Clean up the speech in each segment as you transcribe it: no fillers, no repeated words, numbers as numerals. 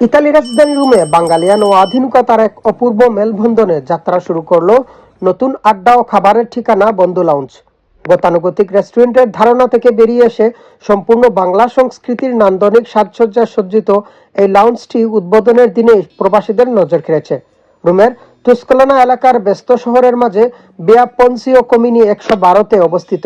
ইতালির রাজধানী রোমে বাঙালিয়ান ও আধুনিকতার এক অপূর্ব মেলবন্ধনে যাত্রা শুরু করলো নতুন আড্ডা ও খাবারের ঠিকানা বন্ধু লাউঞ্জ। গতানুগতিক রেস্টুরেন্টের ধারণা থেকে বেরিয়ে এসে সম্পূর্ণ বাংলা সংস্কৃতির নান্দনিক সাজসজ্জা সজ্জিত এই লাউঞ্জটি উদ্বোধনের দিনে প্রবাসীদের নজর কেড়েছে। রোমের তুস্কলানা এলাকার ব্যস্ত শহরের মাঝে বিয়া পন্সিও কমিনি 112-তে অবস্থিত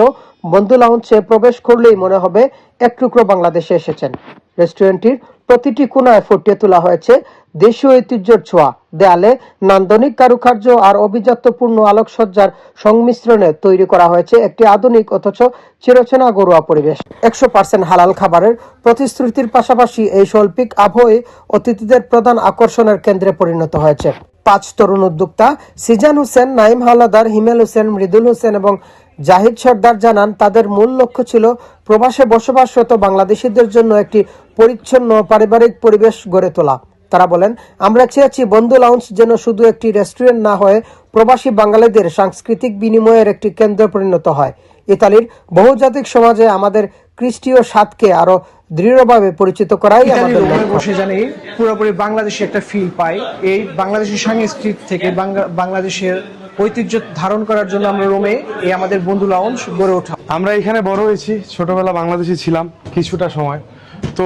বন্ধু লাউঞ্জে প্রবেশ করলেই মনে হবে এক টুকরো বাংলাদেশে এসেছেন। রেস্টুরেন্টটির প্রতিটি কোণায় ফুটিয়ে তোলা হয়েছে দেশীয় ঐতিহ্যের ছোঁয়া। দেয়ালে নান্দনিক কারুকার্য আর অভিজাত্যপূর্ণ আলোকসজ্জার সংমিশ্রণে তৈরি করা হয়েছে একটি আধুনিক অথচ চিরচেনা ঘরোয়া পরিবেশ। 100% হালাল খাবারের প্রতিশ্রুতির পাশাপাশি এই শৈল্পিক আবহে অতিথিদের প্রধান আকর্ষণের কেন্দ্রে পরিণত হয়েছে। 5 তরুণ উদ্যোক্তা সিজান হোসেন, নাইম হাওলাদার, হিমেল হোসেন, মৃদুল হোসেন এবং জাহিদ সর্দার জানান তাদের মূল লক্ষ্য ছিল প্রবাসে বসবাসরত বাংলাদেশিদের জন্য একটি পরিচ্ছন্ন পারিবারিক পরিবেশ গড়ে তোলা। তারা বলেন, আমরা চেয়েছি বন্ধু লাউঞ্জ যেন শুধু একটি রেস্টুরেন্ট না হয়ে প্রবাসী বাঙালিদের সাংস্কৃতিক বিনিময়ের একটি কেন্দ্র পরিণত হয়। ইতালির বহুজাতিক সমাজে আমাদের খ্রিস্টীয় স্বাদকে আরো দৃঢ়ভাবে পরিচিত করাই আমাদের লক্ষ্য। বসে জানি পুরোপুরি বাংলাদেশি একটা ফিল পাই। এই বাংলাদেশি সংস্কৃতি থেকে বাংলাদেশের ঐতিহ্য ধারণ করার জন্য আমরা রোমে এই আমাদের বন্ধু লাউঞ্জ গড়ে ওঠা। আমরা এখানে বড় হয়েছি, ছোটবেলা বাংলাদেশে ছিলাম কিছুটা সময়, তো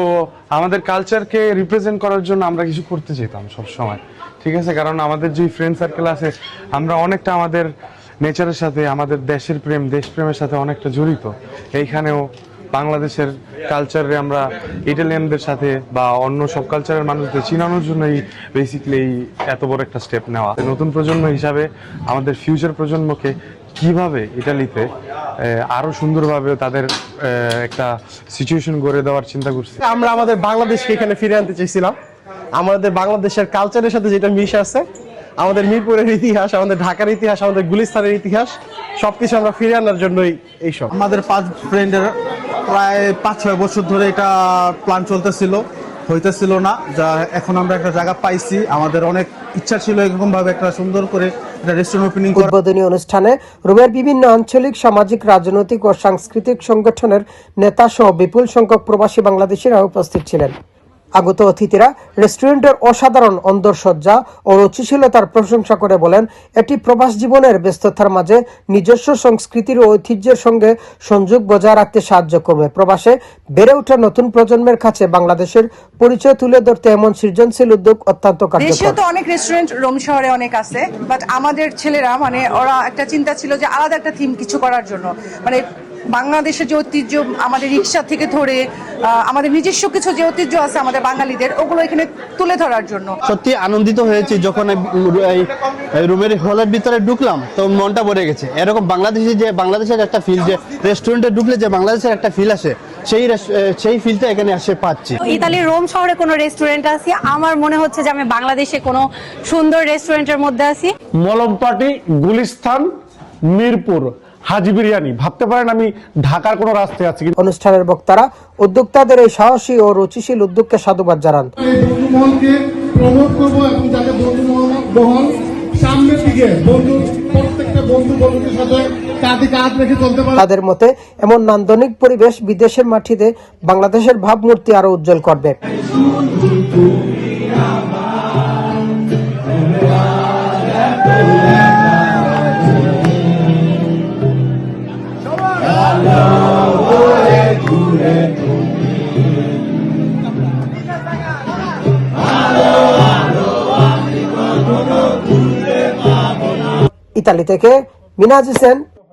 আমাদের কালচারকে রিপ্রেজেন্ট করার জন্য আমরা কিছু করতে চাইতাম সব সময়, ঠিক আছে? কারণ আমাদের যে ফ্রেন্ড সার্কেল আছে আমরা অনেকটা আমাদের নেচারের সাথে, আমাদের দেশের প্রেম, দেশপ্রেমের সাথে অনেকটা জড়িত। এইখানেও বাংলাদেশের কালচারে আমরা ইটালিয়ানদের সাথে বা অন্য সব কালচারের মানুষদের চিনানোর জন্যই বেসিক্যালি এই এত বড় একটা স্টেপ নেওয়া। নতুন প্রজন্ম হিসাবে আমাদের ফিউচার প্রজন্মকে কিভাবে ইটালিতে আরো সুন্দরভাবে তাদের একটা সিচুয়েশন গড়ে দেওয়ার চিন্তা করছি। আমরা আমাদের বাংলাদেশকে এখানে ফিরে আনতে চাইছিলাম। আমাদের বাংলাদেশের কালচারের সাথে যেটা মিশ আছে, আমাদের মিরপুরের ইতিহাস, আমাদের ঢাকার ইতিহাস, আমাদের গুলিস্তানের ইতিহাস, সবকিছু আমরা ফিরে আনার জন্যই এইসব। আমাদের 5 ফ্রেন্ডের প্রায় 5-6 বছর ধরে এটা প্ল্যান হইতেছিল না, যা এখন আমরা একটা জায়গা পাইছি। আমাদের অনেক ইচ্ছা ছিল এরকম ভাবে একটা সুন্দর করে একটা রেস্টুরেন্ট ওপেনিং করার। উদ্বোধনী অনুষ্ঠানে রোমের বিভিন্ন আঞ্চলিক, সামাজিক, রাজনৈতিক ও সাংস্কৃতিক সংগঠনের নেতা সহ বিপুল সংখ্যক প্রবাসী বাংলাদেশিরা উপস্থিত ছিলেন। আগত অতিথিরা রেস্টুরেন্টের অসাধারণ অন্দরসজ্জা ও রুচিশীলতার প্রশংসা করে বলেন, এটি প্রবাস জীবনের ব্যস্ততার মাঝে নিজস্ব সংস্কৃতির ও ঐতিহ্যের সঙ্গে সংযোগ বজায় রাখতে সাহায্য করবে। প্রবাসে বেড়ে ওঠা নতুন প্রজন্মের কাছে বাংলাদেশের পরিচয় তুলে ধরতে এমন সৃজনশীল উদ্যোগ অত্যন্ত কার্যকর। দেশেও তো অনেক রেস্টুরেন্ট রোম শহরে অনেক আছে, বাট আমাদের ছেলেরা ওরা একটা চিন্তা ছিল যে আলাদা একটা থিম কিছু করার জন্য, বাংলাদেশের যে ঐতিহ্য, আমাদের রিক্সা থেকে ধরে আমাদের নিজস্ব কিছু যে ঐতিহ্য আছে আমাদের বাঙালিদের, ওগুলো এখানে তুলে ধরার জন্য। সত্যি আনন্দিত হয়েছি যখন এই রুমের হলের ভিতরে ঢুকলাম, তো মনটা ভরে গেছে। এরকম বাংলাদেশের একটা ফিল, যে রেস্টুরেন্টে ঢুকলে যে বাংলাদেশের একটা ফিল আসে, সেই ফিলটা এখানে এসে পাচ্ছি। ইতালির রোম শহরে কোনো রেস্টুরেন্ট আছে, আমার মনে হচ্ছে যে আমি বাংলাদেশে কোনো সুন্দর রেস্টুরেন্টের মধ্যে আছি। মলমপাটি, গুলিস্তান, মিরপুর, হাজি বিরিয়ানি, ভাবতে পারেন আমি ঢাকার কোনো রাস্তায় আছি। অনুষ্ঠানের বক্তারা উদ্যোক্তাদের এই সাহসী ও রুচিশীল উদ্যোগকে সাধুবাদ জানান। বন্ধুমহলকে প্রমোট করব এবং যাতে বন্ধুমহল সামনের দিকে প্রত্যেকটা বন্ধুদের সাথে কাঁধে কাঁধ রেখে চলতে পারে। তাদের মতে এমন নান্দনিক পরিবেশ বিদেশের মাটিতে বাংলাদেশের ভাবমূর্তি আরো উজ্জ্বল করবে। ইতালি থেকে মিনাজ হোসেন,